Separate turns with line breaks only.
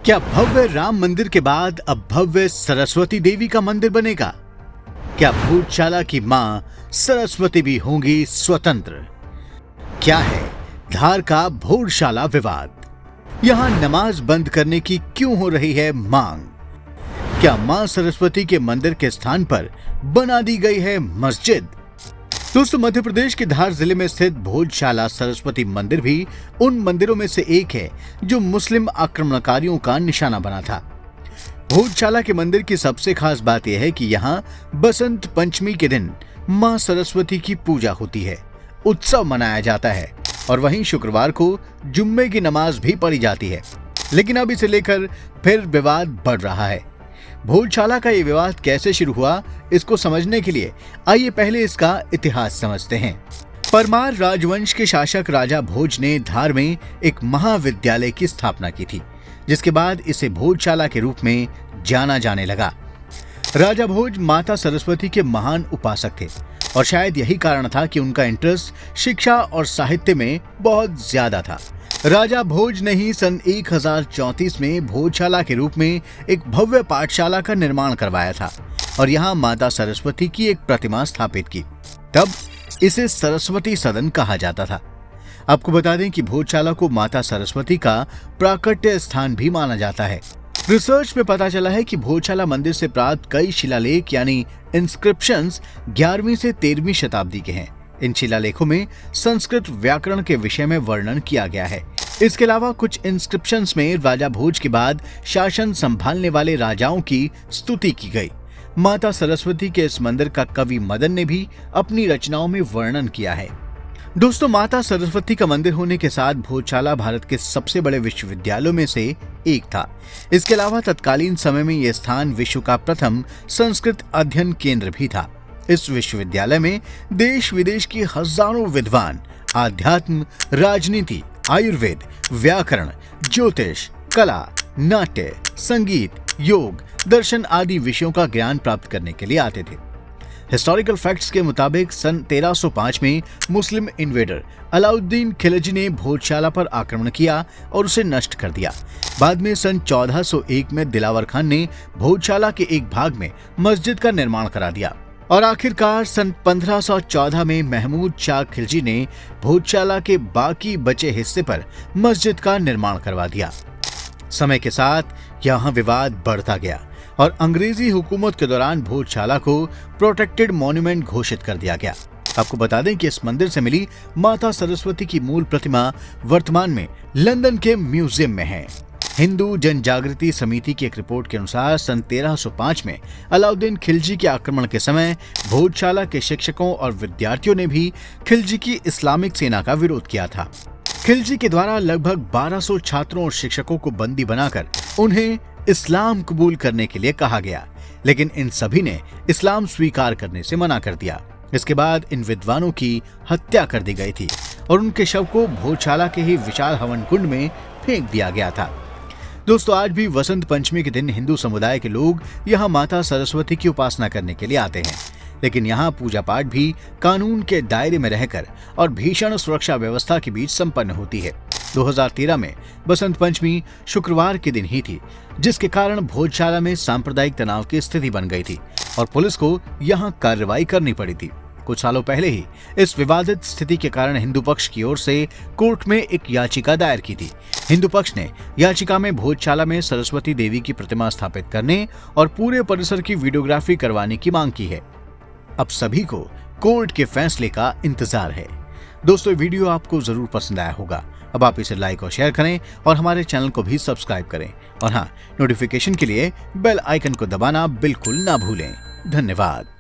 क्या भव्य राम मंदिर के बाद अब भव्य सरस्वती देवी का मंदिर बनेगा? क्या भोजशाला की मां सरस्वती भी होंगी स्वतंत्र? क्या है धार का भोजशाला विवाद? यहां नमाज बंद करने की क्यों हो रही है मांग? क्या मां सरस्वती के मंदिर के स्थान पर बना दी गई है मस्जिद? दोस्तों, मध्य प्रदेश के धार जिले में स्थित भोजशाला सरस्वती मंदिर भी उन मंदिरों में से एक है जो मुस्लिम आक्रमणकारियों का निशाना बना था। भोजशाला के मंदिर की सबसे खास बात यह है कि यहाँ बसंत पंचमी के दिन मां सरस्वती की पूजा होती है, उत्सव मनाया जाता है और वहीं शुक्रवार को जुम्मे की नमाज भी पढ़ी जाती है। लेकिन अब इसे लेकर फिर विवाद बढ़ रहा है। भोजशाला का ये विवाद कैसे शुरू हुआ, इसको समझने के लिए आइए पहले इसका इतिहास समझते हैं। परमार राजवंश के शासक राजा भोज ने धार में एक महाविद्यालय की स्थापना की थी, जिसके बाद इसे भोजशाला के रूप में जाना जाने लगा। राजा भोज माता सरस्वती के महान उपासक थे और शायद यही कारण था कि उनका इंटरेस्ट शिक्षा और साहित्य में बहुत ज्यादा था। राजा भोज ने ही सन 1034 में भोजशाला के रूप में एक भव्य पाठशाला का निर्माण करवाया था और यहाँ माता सरस्वती की एक प्रतिमा स्थापित की। तब इसे सरस्वती सदन कहा जाता था। आपको बता दें कि भोजशाला को माता सरस्वती का प्राकट्य स्थान भी माना जाता है। रिसर्च में पता चला है कि भोजशाला मंदिर से प्राप्त कई शिलालेख यानी इंस्क्रिप्शंस 11वीं से 13वीं शताब्दी के हैं। इन शिलालेखों में संस्कृत व्याकरण के विषय में वर्णन किया गया है। इसके अलावा कुछ इंस्क्रिप्शंस में राजा भोज के बाद शासन संभालने वाले राजाओं की स्तुति की गई। माता सरस्वती के इस मंदिर का कवि मदन ने भी अपनी रचनाओं में वर्णन किया है। दोस्तों, माता सरस्वती का मंदिर होने के साथ भोजशाला भारत के सबसे बड़े विश्वविद्यालयों में से एक था। इसके अलावा तत्कालीन समय में यह स्थान विश्व का प्रथम संस्कृत अध्ययन केंद्र भी था। इस विश्वविद्यालय में देश विदेश की हजारों विद्वान आध्यात्म, राजनीति, आयुर्वेद, व्याकरण, ज्योतिष, कला, नाट्य, संगीत, योग, दर्शन आदि विषयों का ज्ञान प्राप्त करने के लिए आते थे। हिस्टोरिकल फैक्ट्स के मुताबिक सन 1305 में मुस्लिम इन्वेडर अलाउद्दीन खिलजी ने भोजशाला पर आक्रमण किया और उसे नष्ट कर दिया। बाद में सन 1401 में दिलावर खान ने भोजशाला के एक भाग में मस्जिद का निर्माण करा दिया और आखिरकार सन 1514 में महमूद शाह खिलजी ने भोजशाला के बाकी बचे हिस्से पर मस्जिद का निर्माण करवा दिया। समय के साथ यहाँ विवाद बढ़ता गया और अंग्रेजी हुकूमत के दौरान भोजशाला को प्रोटेक्टेड मॉन्यूमेंट घोषित कर दिया गया। आपको बता दें कि इस मंदिर से मिली माता सरस्वती की मूल प्रतिमा वर्तमान में लंदन के म्यूजियम में है। हिंदू जन जागृति समिति की एक रिपोर्ट के अनुसार सन 1305 में अलाउद्दीन खिलजी के आक्रमण के समय भोजशाला के शिक्षकों और विद्यार्थियों ने भी खिलजी की इस्लामिक सेना का विरोध किया था। खिलजी के द्वारा लगभग 1200 छात्रों और शिक्षकों को बंदी बनाकर उन्हें इस्लाम कबूल करने के लिए कहा गया, लेकिन इन सभी ने इस्लाम स्वीकार करने से मना कर दिया। इसके बाद इन विद्वानों की हत्या कर दी गई थी और उनके शव को भोजशाला के ही विशाल हवन कुंड में फेंक दिया गया था। दोस्तों, आज भी वसंत पंचमी के दिन हिंदू समुदाय के लोग यहाँ माता सरस्वती की उपासना करने के लिए आते हैं, लेकिन यहाँ पूजा पाठ भी कानून के दायरे में रहकर और भीषण सुरक्षा व्यवस्था के बीच संपन्न होती है। 2013 में बसंत पंचमी शुक्रवार के दिन ही थी, जिसके कारण भोजशाला में सांप्रदायिक तनाव की स्थिति बन गई थी और पुलिस को यहाँ कार्रवाई करनी पड़ी थी। कुछ सालों पहले ही इस विवादित स्थिति के कारण हिंदू पक्ष की ओर से कोर्ट में एक याचिका दायर की थी। हिंदू पक्ष ने याचिका में भोजशाला में सरस्वती देवी की प्रतिमा स्थापित करने और पूरे परिसर की वीडियोग्राफी करवाने की मांग की है। अब सभी को कोर्ट के फैसले का इंतजार है। दोस्तों, वीडियो आपको जरूर पसंद आया होगा। अब आप इसे लाइक और शेयर करें और हमारे चैनल को भी सब्सक्राइब करें और हाँ, नोटिफिकेशन के लिए बेल आइकन को दबाना बिल्कुल ना भूलें। धन्यवाद।